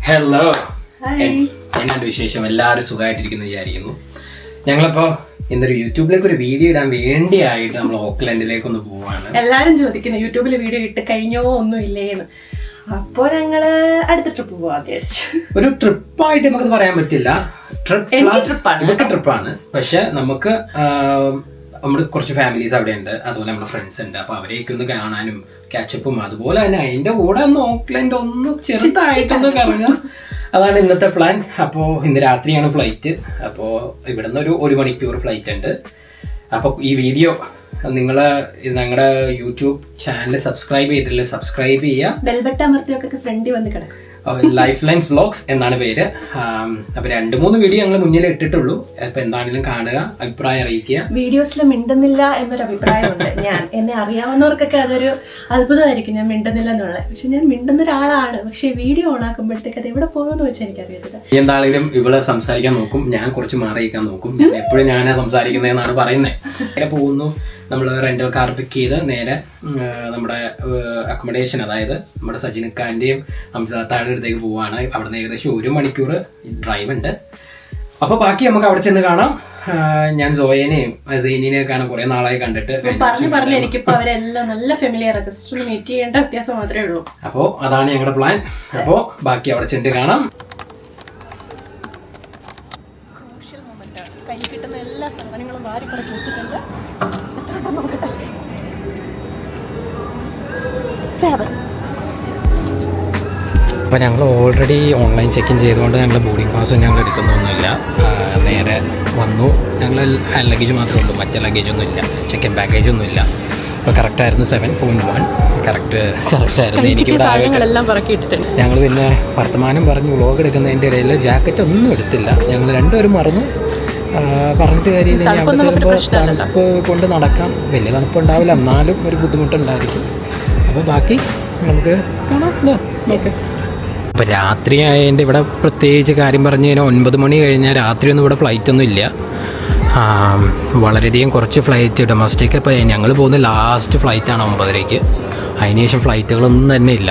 Hello, എന്നാണ്ട് വിശേഷം? എല്ലാവരും സുഖമായിട്ടിരിക്കുന്നു വിചാരിക്കുന്നു. ഞങ്ങളിപ്പോ ഇന്നൊരു യൂട്യൂബിലേക്ക് ഒരു വീഡിയോ ഇടാൻ വേണ്ടിയായിട്ട് നമ്മൾ ഓക്ലൻഡിലേക്ക് ഒന്ന് പോവാണ്. എല്ലാരും ചോദിക്കുന്നു യൂട്യൂബിൽ വീഡിയോ ഇട്ട് കഴിഞ്ഞോ ഒന്നും ഇല്ലേന്ന്. അപ്പോ ഞങ്ങള് അടുത്ത ട്രിപ്പ് പോവാ വിചാരിച്ചു. ഒരു ട്രിപ്പായിട്ട് നമുക്ക് പറയാൻ പറ്റില്ല, ഇവർക്ക് ട്രിപ്പാണ്. പക്ഷെ നമുക്ക് നമ്മുടെ കുറച്ച് ഫാമിലീസ് അവിടെ ഉണ്ട്, അതുപോലെ നമ്മുടെ ഫ്രണ്ട്സ് ഉണ്ട്. അപ്പൊ അവരെയൊക്കെ ഒന്ന് കാണാനും കാച്ചപ്പും, അതുപോലെ തന്നെ അതിന്റെ കൂടെ ഒന്ന് ഓക്ലൻഡ് ഒന്ന് ചെറുതായിട്ടൊന്ന് കറങ്ങാം. അതാണ് ഇന്നത്തെ പ്ലാൻ. അപ്പോൾ ഇന്ന് രാത്രിയാണ് ഫ്ലൈറ്റ്. അപ്പോൾ ഇവിടുന്ന് ഒരു മണിക്കൂർ ഫ്ലൈറ്റ് ഉണ്ട്. അപ്പോൾ ഈ വീഡിയോ നിങ്ങള് ഞങ്ങളുടെ യൂട്യൂബ് ചാനൽ സബ്സ്ക്രൈബ് ചെയ്തിട്ടില്ല, സബ്സ്ക്രൈബ് ചെയ്യുക. ബെൽ ബട്ടൺ അമർത്തിയൊക്കെ ഫ്രണ്ടി വന്ന് കിടക്കും. ലൈഫ് ലൈൻസ് വ്ലോഗ്സ് എന്നാണ് പേര്. അപ്പൊ 2-3 വീഡിയോ ഞങ്ങൾ മുന്നിൽ ഇട്ടിട്ടുള്ളൂ. അപ്പൊ എന്താണെങ്കിലും കാണുക, അഭിപ്രായം അറിയിക്കുക. വീഡിയോസിൽ മിണ്ടുന്നില്ല എന്നൊരു അഭിപ്രായമുണ്ട്. എന്നെ അറിയാവുന്നവർക്കൊക്കെ അതൊരു അത്ഭുതമായിരിക്കും ഞാൻ മിണ്ടുന്നില്ല എന്നുള്ളത്. പക്ഷെ ഞാൻ മിണ്ടുന്ന ഒരാളാണ്. പക്ഷെ വീഡിയോ ഓൺ ആക്കുമ്പോഴത്തേക്ക് അത് എവിടെ പോകുമെന്ന് വെച്ചാൽ എനിക്കറിയത്തില്ല. എന്താണെങ്കിലും ഇവിടെ സംസാരിക്കാൻ നോക്കും, ഞാൻ കുറച്ച് മാറിയിരിക്കാൻ നോക്കും. എപ്പോഴും ഞാനാ സംസാരിക്കുന്നതെന്നാണ് പറയുന്നത്. നേരെ പോകുന്നു, നമ്മൾ റെന്റൽ കാർ പിക്ക് ചെയ്ത് നേരെ നമ്മുടെ അക്കോമഡേഷൻ, അതായത് നമ്മുടെ സജിനിക്കാന്റെയും ഹംസത്താടെ അടുത്തേക്ക് പോവാണ്. അവിടെ നിന്ന് ഏകദേശം 1 മണിക്കൂർ ഡ്രൈവ് ഉണ്ട്. അപ്പൊ ബാക്കി നമുക്ക് അവിടെ ചെന്ന് കാണാം. ഞാൻ സോയനെയും സൈനിനെയൊക്കെയാണ് കുറെ നാളായി കണ്ടിട്ട്. പറഞ്ഞു എനിക്കിപ്പോ അവരെല്ലാം നല്ല ഫെമിലിയർ, ജസ്റ്റ് ഒന്ന് മീറ്റ് ചെയ്യേണ്ട വ്യത്യാസം മാത്രമേ ഉള്ളൂ. അപ്പോ അതാണ് ഞങ്ങളുടെ പ്ലാൻ. അപ്പോ ബാക്കി അവിടെ ചെന്ന് കാണാം. കൈ കിട്ടുന്ന എല്ലാ സാധനങ്ങളും വാരി പറക്കി വെച്ചിട്ടുണ്ട്. അപ്പോൾ ഞങ്ങൾ ഓൾറെഡി ഓൺലൈൻ ചെക്ക് ഇൻ ചെയ്തുകൊണ്ട് ഞങ്ങൾ ബോർഡിംഗ് പാസ് ഞങ്ങൾ എടുക്കുന്നൊന്നുമില്ല. നേരെ വന്നു. ഞങ്ങൾ ഹാൻഡ് ലഗേജ് മാത്രമേ ഉള്ളൂ, മറ്റേ ലഗേജൊന്നും ഇല്ല, ചെക്ക് ഇൻ ബാഗേജ് ഒന്നും ഇല്ല. അപ്പോൾ കറക്റ്റായിരുന്നു 7.1 കറക്റ്റായിരുന്നു. എനിക്കിവിടെ ഞങ്ങൾ പിന്നെ വർത്തമാനം പറഞ്ഞ് വ്ളോഗ് എടുക്കുന്നതിൻ്റെ ഇടയിൽ ജാക്കറ്റ് ഒന്നും എടുത്തില്ല. ഞങ്ങൾ രണ്ടുപേരും മറന്നു. പറഞ്ഞിട്ട് കാര്യമില്ല, തണുപ്പ് കൊണ്ട് നടക്കാം. വലിയ തണുപ്പുണ്ടാവില്ല, എന്നാലും ഒരു ബുദ്ധിമുട്ടുണ്ടായിരിക്കും. അപ്പോൾ ബാക്കി നമുക്ക് കാണാം. ഓക്കെ. അപ്പോൾ രാത്രി ആയതിൻ്റെ ഇവിടെ പ്രത്യേകിച്ച് കാര്യം പറഞ്ഞു കഴിഞ്ഞാൽ 9 മണി കഴിഞ്ഞാൽ രാത്രിയൊന്നും ഇവിടെ ഫ്ലൈറ്റൊന്നും ഇല്ല. വളരെയധികം കുറച്ച് ഫ്ലൈറ്റ് ഡൊമസ്റ്റിക്. ഇപ്പോൾ ഞങ്ങൾ പോകുന്ന ലാസ്റ്റ് ഫ്ലൈറ്റാണ് 9:30. അതിനുശേഷം ഫ്ലൈറ്റുകളൊന്നും തന്നെ ഇല്ല.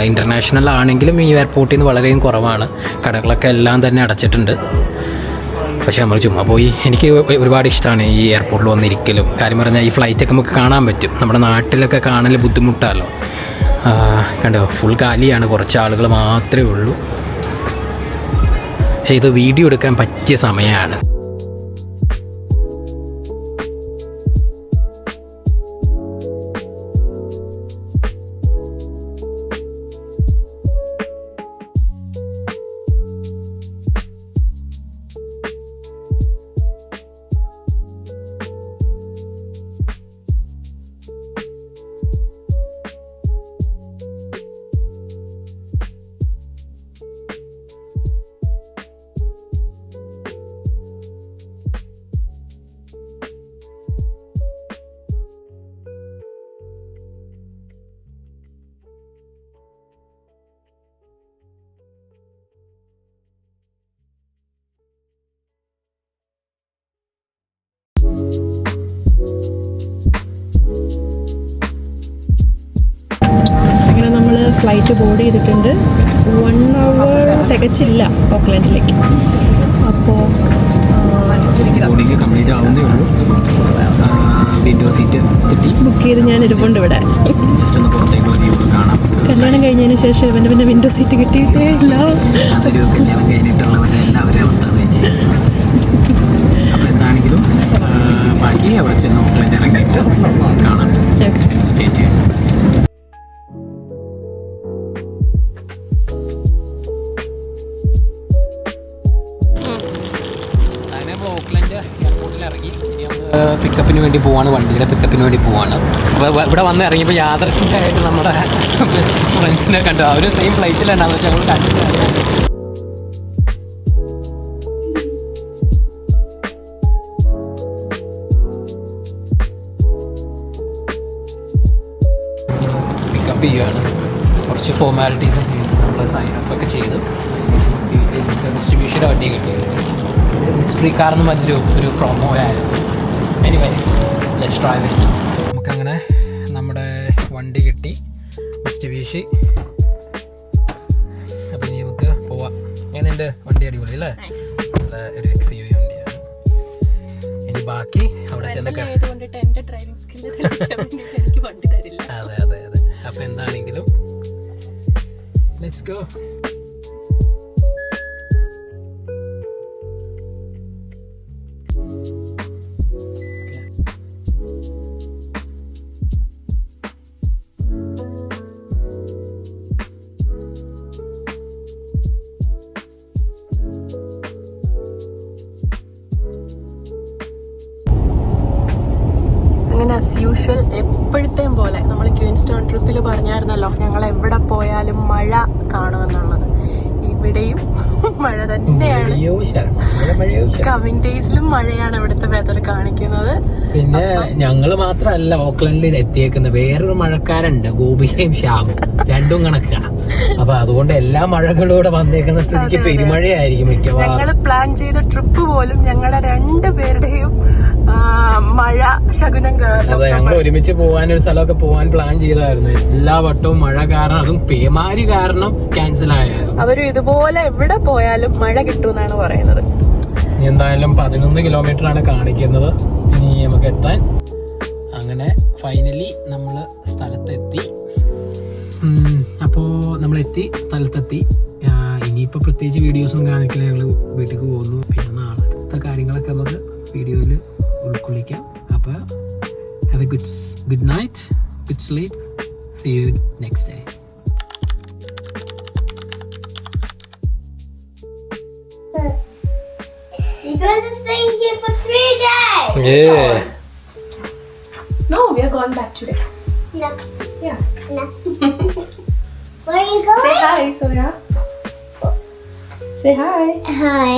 ഇൻ്റർനാഷണൽ ആണെങ്കിലും ഈ എയർപോർട്ടിൽ നിന്ന് വളരെയും കുറവാണ്. കടകളൊക്കെ എല്ലാം തന്നെ അടച്ചിട്ടുണ്ട്. പക്ഷെ നമ്മൾ ചുമ്മാ പോയി. എനിക്ക് ഒരുപാട് ഇഷ്ടമാണ് ഈ എയർപോർട്ടിൽ വന്നിരിക്കലും. കാര്യം പറഞ്ഞാൽ ഈ ഫ്ലൈറ്റൊക്കെ നമുക്ക് കാണാൻ പറ്റും. നമ്മുടെ നാട്ടിലൊക്കെ കാണൽ ബുദ്ധിമുട്ടാണല്ലോ. കണ്ടോ, ഫുൾ കാലിയാണ്, കുറച്ച് ആളുകൾ മാത്രമേ ഉള്ളൂ. പക്ഷേ ഇത് വീഡിയോ എടുക്കാൻ പറ്റിയ സമയമാണ്. അങ്ങനെ നമ്മൾ ഫ്ലൈറ്റ് ബോർഡ് ചെയ്തിട്ടുണ്ട്. 1 അവർ തികച്ചില്ല ഓക്ലൻഡിലേക്ക്. അപ്പോൾ ബോർഡിങ് കംപ്ലീറ്റ് ആവുന്നേ ഉള്ളൂ. വിൻഡോ സീറ്റ് കിട്ടി, ബുക്ക് ചെയ്ത് ഞാൻ ഇരിപ്പുണ്ട് ഇവിടെ. ജസ്റ്റ് ഒന്ന് പുറത്തേക്കുള്ള വ്യൂ കാണാം. കല്യാണം കഴിഞ്ഞതിന് ശേഷം ഇവൻ്റെ വിൻഡോ സീറ്റ് കിട്ടിയിട്ടേ ഇല്ല. അതൊരു കല്യാണം കഴിഞ്ഞിട്ടുള്ളവരുടെ എല്ലാവരും അവസ്ഥ തന്നെ. അപ്പോൾ എന്താണെങ്കിലും ബാക്കി അവിടെ ചെന്ന് ഓക്ലൻഡ് ഇറങ്ങിയിട്ട് കാണാം. സ്റ്റേ ചെയ്യും. ഓക്ലൻഡ് എയർപോർട്ടിൽ ഇറങ്ങി പിക്കപ്പിന് വേണ്ടി പോവാണ്, വണ്ടിയുടെ പിക്കപ്പിന് വേണ്ടി പോവാണ്. അപ്പോൾ ഇവിടെ വന്ന് ഇറങ്ങിയപ്പോൾ യാദൃച്ഛികമായിട്ട് നമ്മുടെ ഫ്രണ്ട്സിനെ കണ്ടു. അവർ സെയിം ഫ്ലൈറ്റിലുണ്ടാകുന്ന വെച്ചാൽ ഞങ്ങൾ കണ്ടിട്ട് പിക്കപ്പ് ചെയ്യുകയാണ്. കുറച്ച് ഫോർമാലിറ്റീസും നമ്മൾ സൈനപ്പൊക്കെ ചെയ്ത് ഡിസ്ട്രിബ്യൂഷൻ വണ്ടി കിട്ടി. മിസ്റ്ററി കാർന്ന് വലിയൊരു പ്രൊമോ ആയിരുന്നു. Anyway, let's try it. നമുക്കങ്ങനെ നമ്മുടെ വണ്ടി കിട്ടി, മിസ്റ്റബിഷി. അപ്പോൾ ഇനി നമുക്ക് എങ്ങനെയുണ്ട് വണ്ടി? അടിപൊളി അല്ലേ? നല്ല ഒരു XUV വണ്ടിയാണ്. ഇനി ബാക്കി അവിടെ ചെന്നൊക്കെ അതെ അതെ അതെ. അപ്പൊ എന്താണെങ്കിലും ലെറ്റ്സ് ഗോ. ആസ് യൂഷ്വൽ എപ്പോഴത്തെയും പോലെ നമ്മൾ ക്വീൻസ്റ്റോൺ ട്രിപ്പിൽ പറഞ്ഞായിരുന്നല്ലോ ഞങ്ങൾ എവിടെ പോയാലും മഴ കാണുമെന്നുള്ളത്. ഇവിടെയും മഴ തന്നെയാണ്. കമ്മിങ് ഡേയ്സിലും മഴയാണ് ഇവിടുത്തെ വെതർ കാണിക്കുന്നത്. പിന്നെ ഞങ്ങള് മാത്രല്ല ഓക്ലൻഡിൽ എത്തിയേക്കുന്നത്, വേറൊരു മഴക്കാരുണ്ട്, ഗോപികയും ശ്യാമും, രണ്ടും കണക്കാണ്. അപ്പൊ അതുകൊണ്ട് എല്ലാ മഴകളൂടെ വന്നേക്കുന്ന സ്ഥിതിക്ക് പെരുമഴയായിരിക്കും മിക്കവാറും. ഞങ്ങള് പ്ലാൻ ചെയ്ത ട്രിപ്പ് പോലും ഞങ്ങളുടെ രണ്ടുപേരുടെയും മഴ ശകുനം കാരണം. അതെ, ഞങ്ങൾ ഒരുമിച്ച് പോകാനൊരു സ്ഥലമൊക്കെ പോകാൻ പ്ലാൻ ചെയ്തായിരുന്നു. എല്ലാ വട്ടവും മഴ കാരണം, അതും പേമാരി കാരണം ക്യാൻസൽ ആയായിരുന്നു. അവരും ഇതുപോലെ എവിടെ പോയാലും മഴ കിട്ടുമെന്നാണ് പറയുന്നത്. എന്തായാലും 11 കിലോമീറ്റർ ആണ് കാണിക്കുന്നത് ഇനി നമുക്ക് എത്താൻ. അങ്ങനെ ഫൈനലി നമ്മള് സ്ഥലത്തെത്തി. അപ്പോൾ നമ്മളെത്തി, സ്ഥലത്തെത്തി. ഇനിയിപ്പോൾ പ്രത്യേകിച്ച് വീഡിയോസൊന്നും കാണിക്കില്ല, ഞങ്ങൾ വീട്ടിലേക്ക് പോകുന്നു. പിന്നെ നാളത്തെ കാര്യങ്ങളൊക്കെ നമുക്ക് വീഡിയോയിൽ ഉൾക്കൊള്ളിക്കാം. അപ്പോൾ have a good night, good sleep, see you next day. You guys are staying here for 3 days. Yeah. No, we are going back today. No, Yeah. no. Where are you going? Say hi, Soya. Say hi. Hi.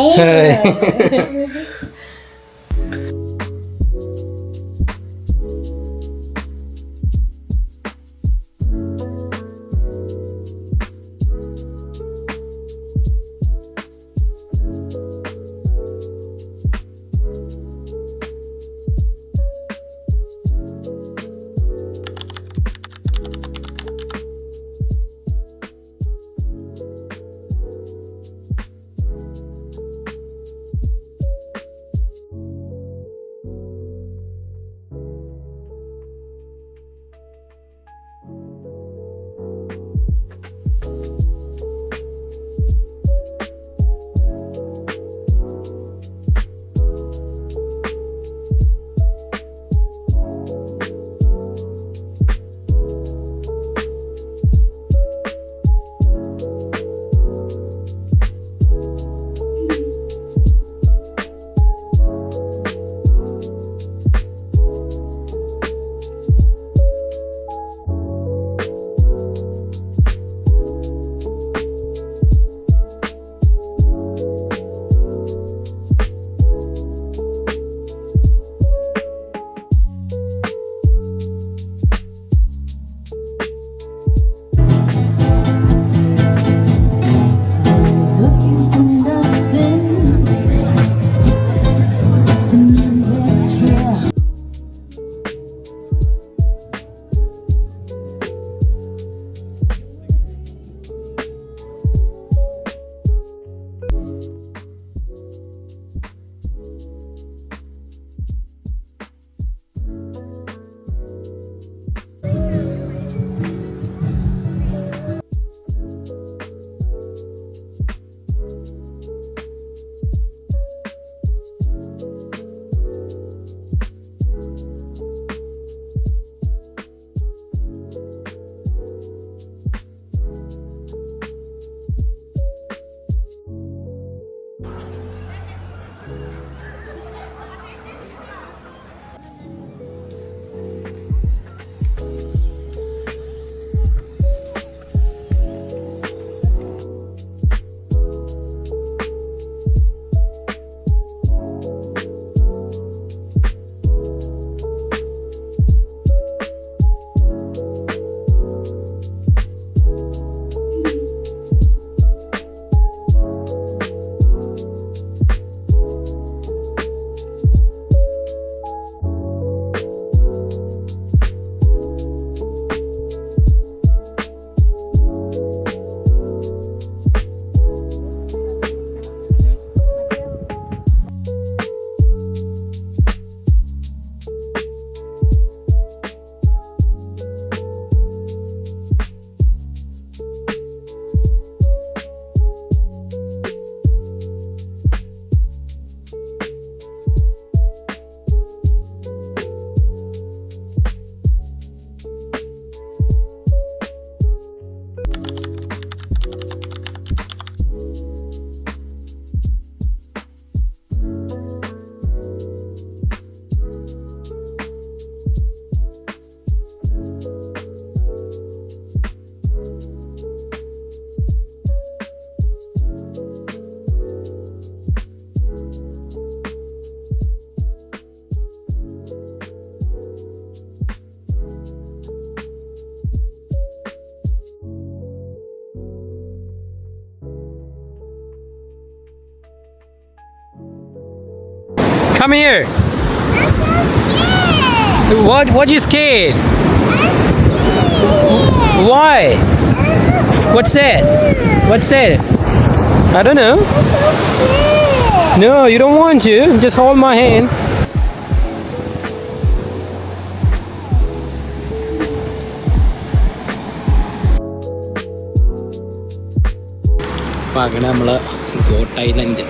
Come here. What you scared? Why? What's that? What's that? I don't know. I'm so scared. No, you don't want to. Just hold my hand. അപ്പോൾ അങ്ങനെ നമ്മൾ got island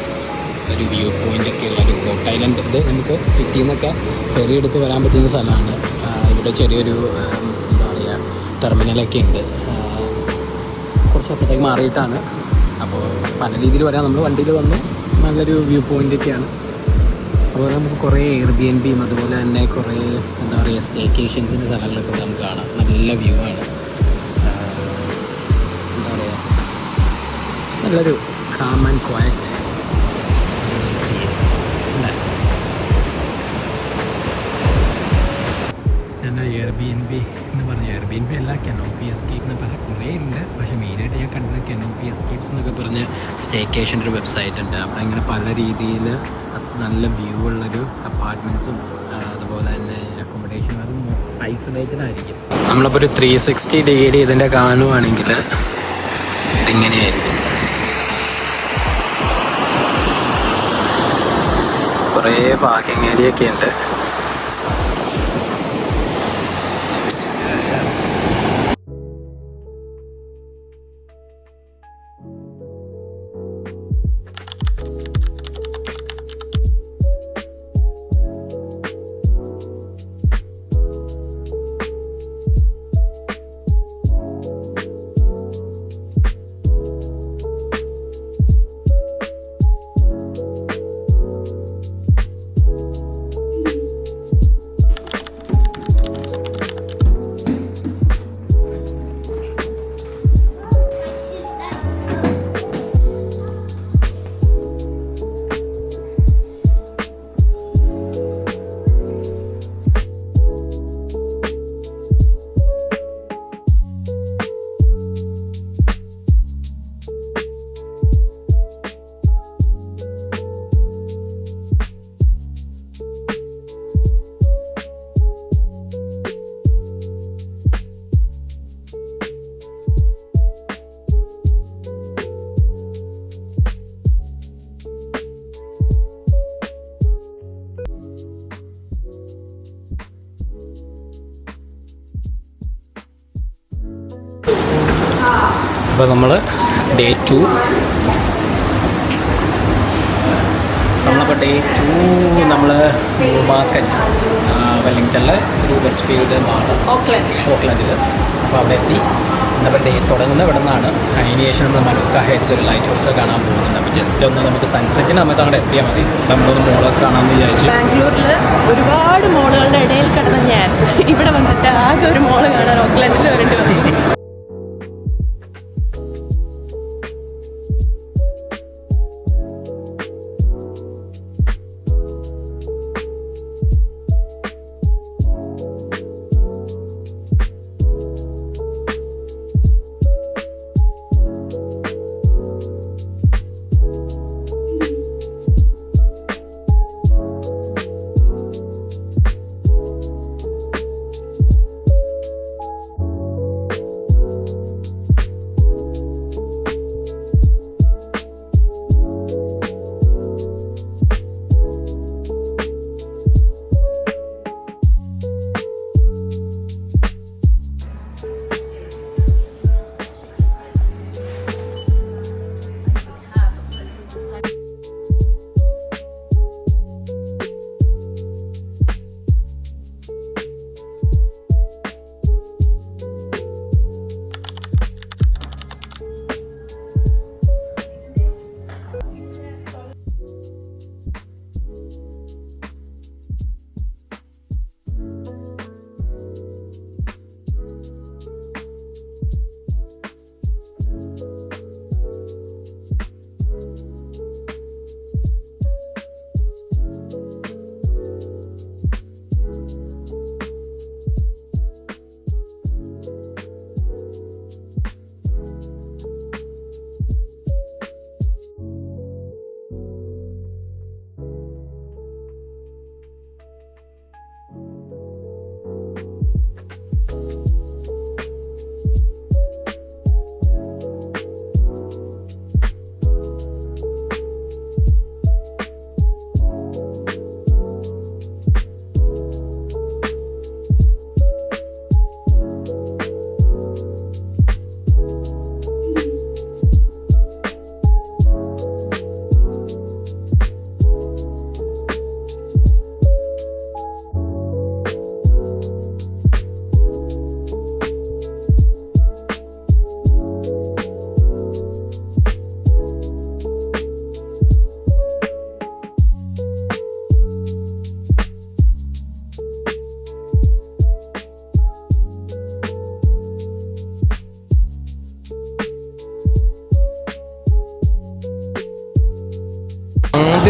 ഒരു view point ഒക്കെ ഉള്ള ഒരു got island, ഇത് നമുക്ക് സിറ്റിയിൽ നിന്നൊക്കെ ഫെറി എടുത്ത് വരാൻ പറ്റുന്ന സ്ഥലമാണ്. ഇവിടെ ചെറിയൊരു എന്താ പറയുക ടെർമിനലൊക്കെ ഉണ്ട്, കുറച്ച് അപ്പുറത്തേക്ക് മാറിയിട്ടാണ്. അപ്പോൾ പല രീതിയിൽ വരാം. നമ്മൾ വണ്ടിയിൽ വന്നു, നല്ലൊരു വ്യൂ പോയിൻ്റൊക്കെയാണ്. അതുപോലെ നമുക്ക് കുറേ എയർബിഎൻബിയും അതുപോലെ തന്നെ കുറേ എന്താ പറയുക സ്റ്റേക്കേഷൻസിൻ്റെ സ്ഥലങ്ങളൊക്കെ നമുക്ക് കാണാം. നല്ല വ്യൂ ആണ്, എന്താ പറയുക നല്ലൊരു കാം ആൻഡ് ക്വയറ്റ്. ഞാൻ എയർബിഎൻബി എന്ന് പറഞ്ഞ എയർബിഎൻബി അല്ല, കനോപ്പി എസ്കേപ്പ് എന്ന് പറഞ്ഞ കുറേ ഉണ്ട്. പക്ഷേ മെയിനായിട്ട് ഞാൻ കണ്ടത് കനോപ്പി എസ്കേപ്സ് എന്നൊക്കെ പറഞ്ഞ് സ്റ്റേക്കേഷൻ്റെ ഒരു വെബ്സൈറ്റ് ഉണ്ട്. അവിടെ ഇങ്ങനെ പല രീതിയിൽ നല്ല വ്യൂ ഉള്ളൊരു അപ്പാർട്ട്മെൻറ്റ്സും അതുപോലെ തന്നെ അക്കോമഡേഷനും അതും ഐസൊലേറ്റഡ് ആയിരിക്കും. നമ്മളിപ്പോൾ ഒരു 360 ഡിഗ്രി ഇതിൻ്റെ കാണുവാണെങ്കിൽ ഇതിങ്ങനെയായിരിക്കും. കുറേ പാർക്കിംഗ് ഏരിയ ഒക്കെ ഉണ്ട്. അപ്പോൾ നമ്മൾ ഡേ 2 നമ്മൾ മാർക്കറ്റ് വെല്ലിംഗ്ടണിൽ ഒരു വെസ്റ്റ് ഫീൽഡ് ആണ് ഓക്ലൻഡിൽ. അപ്പോൾ അവിടെ എത്തി. അപ്പോൾ ഡേ തുടങ്ങുന്ന ഇവിടെ നിന്നാണ്. അതിന് ശേഷം നമ്മൾ മനുക്ക ഹെഡ്സ് ഒരു ലൈറ്റ് ഹൗസ് കാണാൻ പോകുന്നുണ്ട്. അപ്പോൾ ജസ്റ്റ് ഒന്ന് നമുക്ക് സൺസെറ്റിന് നമുക്ക് അങ്ങോട്ട് എത്തിയാൽ മതി. നമ്മളൊന്ന് മോളൊക്കെ കാണാമെന്ന് വിചാരിച്ചു. ബാംഗ്ലൂരിൽ ഒരുപാട് മോളുകളുടെ ഇടയിൽ കിടന്ന ഞാൻ ഇവിടെ വന്നിട്ട് ആകെ ഒരു മോള് കാണാൻ ഓക്ലൻഡിൽ വരേണ്ടി വന്നു.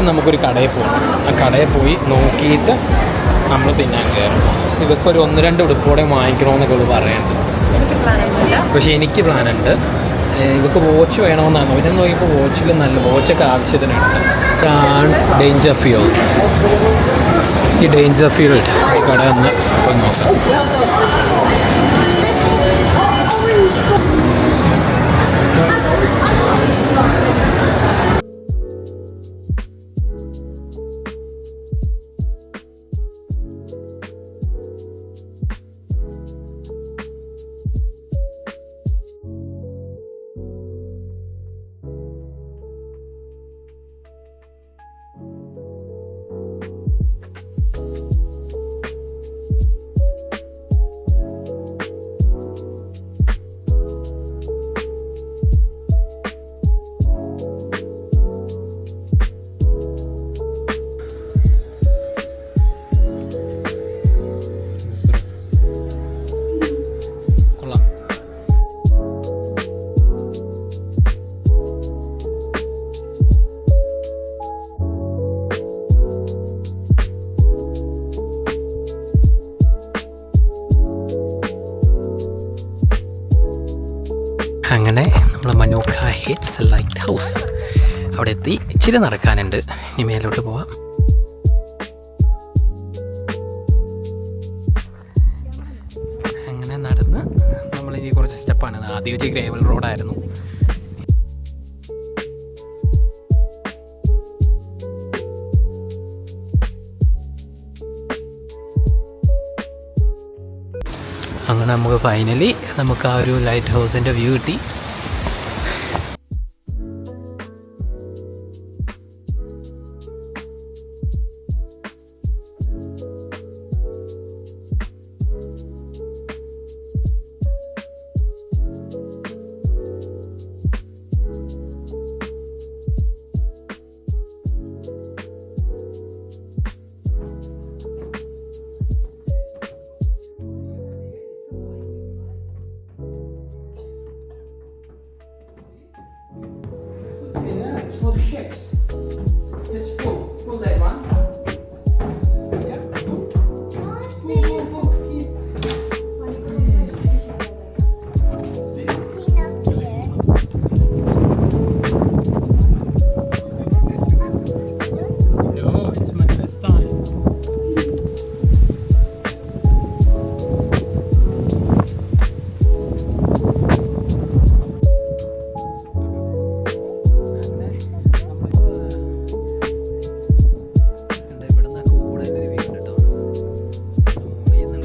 നമുക്കൊരു കടയിൽ പോകണം. ആ കടയിൽ പോയി നോക്കിയിട്ട് നമ്മൾ തിന്നാൻ കയറും. ഇവക്കൊരു 1-2 ഉടുപ്പോടെ വാങ്ങിക്കണമെന്നൊക്കെ ഉള്ളു പറയുന്നുണ്ട്. പക്ഷേ എനിക്ക് പ്ലാനുണ്ട്. ഇവർക്ക് വാച്ച് വേണമെന്നാണ്. അവരെ നോക്കിയപ്പോൾ വാച്ചിൽ നല്ല വാച്ചൊക്കെ ആവശ്യത്തിനുണ്ട്. ഇതാണ് ഡേഞ്ചർ ഫീൽഡ്. ഈ ഡേഞ്ചർ ഫീൽഡ് കട ഒന്ന് പോയി നോക്കാം. അങ്ങനെ നമ്മൾ മനോക്ക ഹെയ്റ്റ്സ് ലൈറ്റ് ഹൗസ് അവിടെ എത്തി. ഇച്ചിരി നടക്കാനുണ്ട്, ഇനി മേലോട്ട് പോവാം. അങ്ങനെ നടന്ന് നമ്മളിനി കുറച്ച് സ്റ്റെപ്പാണ്. ആദ്യം വെച്ച് ഗ്രേവൽ റോഡായിരുന്നു. അങ്ങനെ നമുക്ക് ഫൈനലി നമുക്ക് ആ ഒരു ലൈറ്റ് ഹൗസിൻ്റെ വ്യൂ കിട്ടി. It's for the ships. Just pull that one. Yeah. Oh, it's my first time.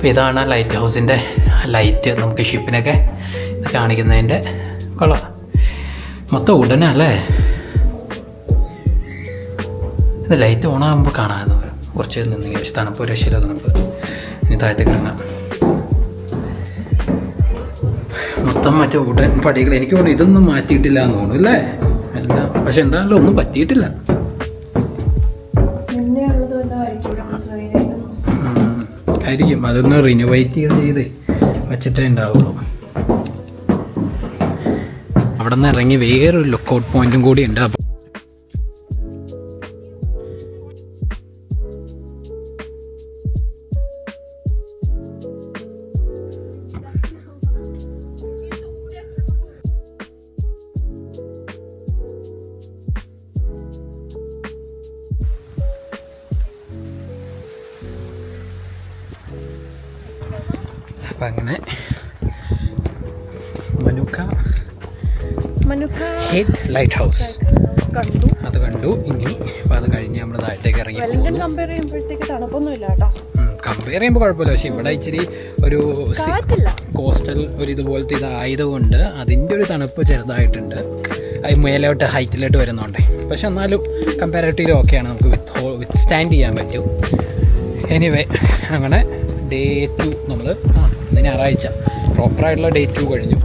അപ്പോൾ ഇതാണ് ലൈറ്റ് ഹൗസിൻ്റെ ലൈറ്റ്. നമുക്ക് ഷിപ്പിനൊക്കെ കാണിക്കുന്നതിൻ്റെ കൊള്ളാം. മൊത്തം ഉടനെ അല്ലേ ഇത് ലൈറ്റ് ഓണാകുമ്പോൾ കാണാമെന്ന് വരും. കുറച്ച് നിന്നെങ്കിൽ പക്ഷെ തണുപ്പ് രക്ഷയില്ല. തണുപ്പ് ഇനി താഴത്തേക്ക് ഇറങ്ങാം. മൊത്തം മറ്റേ ഉടൻ പടികൾ. എനിക്ക് തോന്നുന്നു ഇതൊന്നും മാറ്റിയിട്ടില്ല എന്ന് തോന്നുന്നു അല്ലേ എല്ലാം. പക്ഷെ എന്താണല്ലോ ഒന്നും പറ്റിയിട്ടില്ല. ആയിരിക്കും അതൊന്ന് റിനോവേറ്റ് ചെയ്ത് വെച്ചിട്ടേ ഉണ്ടാവുള്ളൂ. അവിടെ നിന്ന് ഇറങ്ങി വേറൊരു ലുക്കൗട്ട് പോയിന്റും കൂടി ഉണ്ട്. അപ്പം അങ്ങനെ മനുക്ക ഹെയ്റ്റ് ലൈറ്റ് ഹൗസ് അത് കണ്ടു. ഇനി അപ്പോൾ അത് കഴിഞ്ഞ് നമ്മൾ താഴത്തേക്ക് ഇറങ്ങി. കമ്പയർ ചെയ്യുമ്പോഴത്തേക്ക് തണുപ്പൊന്നുമില്ല കേട്ടോ. കമ്പയർ ചെയ്യുമ്പോൾ കുഴപ്പമില്ല. പക്ഷെ ഇവിടെ ഇച്ചിരി ഒരു കോസ്റ്റൽ ഒരു ഇതുപോലത്തെ ഇതായതുകൊണ്ട് അതിൻ്റെ ഒരു തണുപ്പ് ചെറുതായിട്ടുണ്ട്. അത് മേലോട്ട് ഹൈറ്റിലോട്ട് വരുന്നുണ്ടേ. പക്ഷെ എന്നാലും കമ്പാരിറ്റീവ്ലി ഓക്കെയാണ്. നമുക്ക് വിത്ത് സ്റ്റാൻഡ് ചെയ്യാൻ പറ്റും. എനിവേ അങ്ങനെ ഡേ 2 നമ്മൾ ഇന്ന് ഞായറാഴ്ച പ്രോപ്പറായിട്ടുള്ള ഡേ 2 കഴിഞ്ഞു.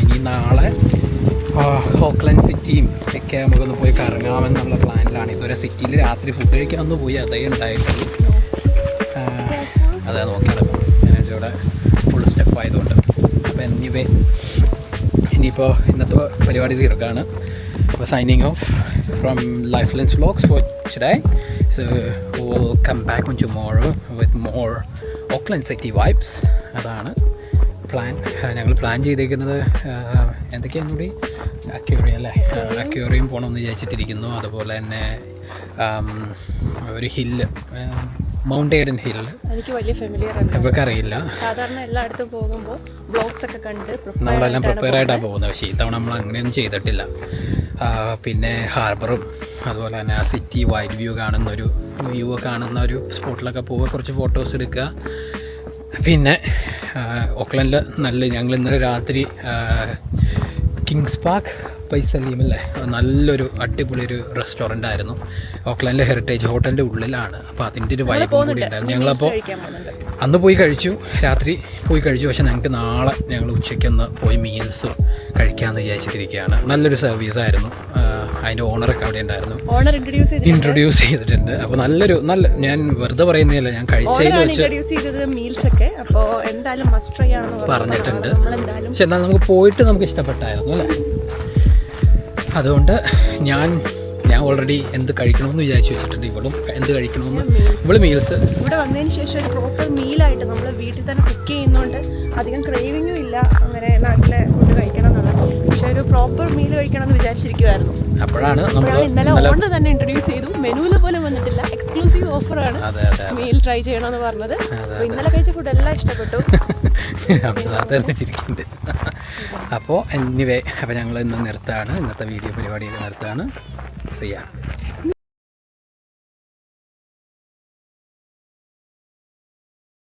ഇനി നാളെ ഓക്ലൻഡ് സിറ്റിയും ഒക്കെ നമുക്കൊന്ന് പോയി കറങ്ങാമെന്നുള്ള പ്ലാനിലാണ്. ഇതുവരെ സിറ്റിയിൽ രാത്രി ഫുഡ് കഴിക്കാൻ ഒന്ന് പോയി അതേ ഉണ്ടായിട്ടുള്ളൂ. അതാ നോക്കി നടക്കും. ഞാനിവിടെ ഫുൾ സ്റ്റെപ്പ് ആയതുകൊണ്ട്. അപ്പോൾ ഇനിയിപ്പോൾ ഇന്നത്തെ പരിപാടി തീർക്കാണ്. അപ്പോൾ signing off from Lifelines Vlogs for today. So we'll come back on tomorrow with more Auckland City vibes. അതാണ് പ്ലാൻ. ഞങ്ങൾ പ്ലാൻ ചെയ്തേക്കുന്നത് എന്തൊക്കെയാണ് കൂടി അക്വേറിയം അല്ലേ, അക്വേറിയം പോകണമെന്ന് വിചാരിച്ചിട്ടിരിക്കുന്നു. അതുപോലെ തന്നെ ഒരു ഹില്ല്, മൗണ്ട് എയ്ഡൻ ഹിൽ, എനിക്ക് വലിയ ഫെമിലിയർ അല്ല, ഇവർക്കറിയില്ല. സാധാരണ എല്ലായിടത്തും പോകുമ്പോൾ ബ്ലോഗ്സ് ഒക്കെ കണ്ട് നമ്മളെല്ലാം പ്രിപ്പയർ ആയിട്ടാണ് പോകുന്നത്. പക്ഷേ ഇത്തവണ നമ്മൾ അങ്ങനെയൊന്നും ചെയ്തിട്ടില്ല. പിന്നെ ഹാർബറും അതുപോലെ തന്നെ ആ സിറ്റി വൈഡ് വ്യൂ കാണുന്ന ഒരു സ്പോട്ടിലൊക്കെ പോവുക, കുറച്ച് ഫോട്ടോസ് എടുക്കുക. പിന്നെ ഓക്ലൻഡിൽ ഞങ്ങൾ ഇന്നലെ രാത്രി കിങ്സ് പാർക്ക് ബൈ സലീം അല്ലേ, നല്ലൊരു അടിപൊളി ഒരു റെസ്റ്റോറൻ്റ് ആയിരുന്നു. ഓക്ലൻഡിലെ ഹെറിറ്റേജ് ഹോട്ടലിൻ്റെ ഉള്ളിലാണ്. അപ്പോൾ അതിൻ്റെ ഒരു വൈബും കൂടി ഉണ്ടായിരുന്നു. ഞങ്ങളപ്പോൾ അന്ന് പോയി കഴിച്ചു, രാത്രി പോയി കഴിച്ചു. പക്ഷേ ഞങ്ങൾക്ക് നാളെ ഞങ്ങൾ ഉച്ചയ്ക്കൊന്ന് പോയി മീൽസ് കഴിക്കാമെന്ന് വിചാരിച്ചിട്ടിരിക്കുകയാണ്. നല്ലൊരു സർവീസായിരുന്നു. അതിൻ്റെ ഓണറൊക്കെ അവിടെ ഉണ്ടായിരുന്നു, ഇൻട്രൊഡ്യൂസ് ചെയ്തിട്ടുണ്ട്. അപ്പോൾ ഞാൻ വെറുതെ പറയുന്നില്ല, ഞാൻ കഴിച്ചതിൽ വെച്ച് പറഞ്ഞിട്ടുണ്ട്. പക്ഷെ എന്നാൽ നമുക്ക് പോയിട്ട് നമുക്ക് ഇഷ്ടപ്പെട്ടായിരുന്നു അല്ലേ. അതുകൊണ്ട് ഞാൻ ഓൾറെഡി എന്ത് കഴിക്കണമെന്ന് വിചാരിച്ചു വെച്ചിട്ടുണ്ട്. ഇവളും എന്ത് കഴിക്കണമെന്ന്, ഇവള് മീൽസ് ഇവിടെ വന്നതിന് ശേഷം ഒരു പ്രോപ്പർ മീലായിട്ട് നമ്മൾ വീട്ടിൽ തന്നെ കുക്ക് ചെയ്യുന്നതുകൊണ്ട് അധികം ക്രേവിങ്ങും ഇല്ല അങ്ങനെ നാട്ടിലെ ഫുഡ് കഴിക്കണം എന്നുള്ളത്. പക്ഷെ ഒരു പ്രോപ്പർ മീൽ കഴിക്കണം എന്ന് വിചാരിച്ചിരിക്കുമായിരുന്നു. അപ്പോഴാണ് നമ്മൾ ഇന്നലെ ഓണർ തന്നെ ഇൻട്രൊഡ്യൂസ് ചെയ്തു. മെനുവിൽ പോലും വന്നിട്ടില്ല, എക്സ്ക്ലൂസീവ് ഓഫറാണ് മീൽ ട്രൈ ചെയ്യണമെന്ന് പറഞ്ഞത്. ഇന്നലെ കഴിച്ച ഫുഡ് എല്ലാം ഇഷ്ടപ്പെട്ടു. അപ്പോൾ എനിവേ, അപ്പോൾ ഞങ്ങൾ ഇന്ന് നിർത്താണ്, ഇന്നത്തെ വീഡിയോ പരിപാടിയിൽ നിർത്താണ്. ചെയ്യാം.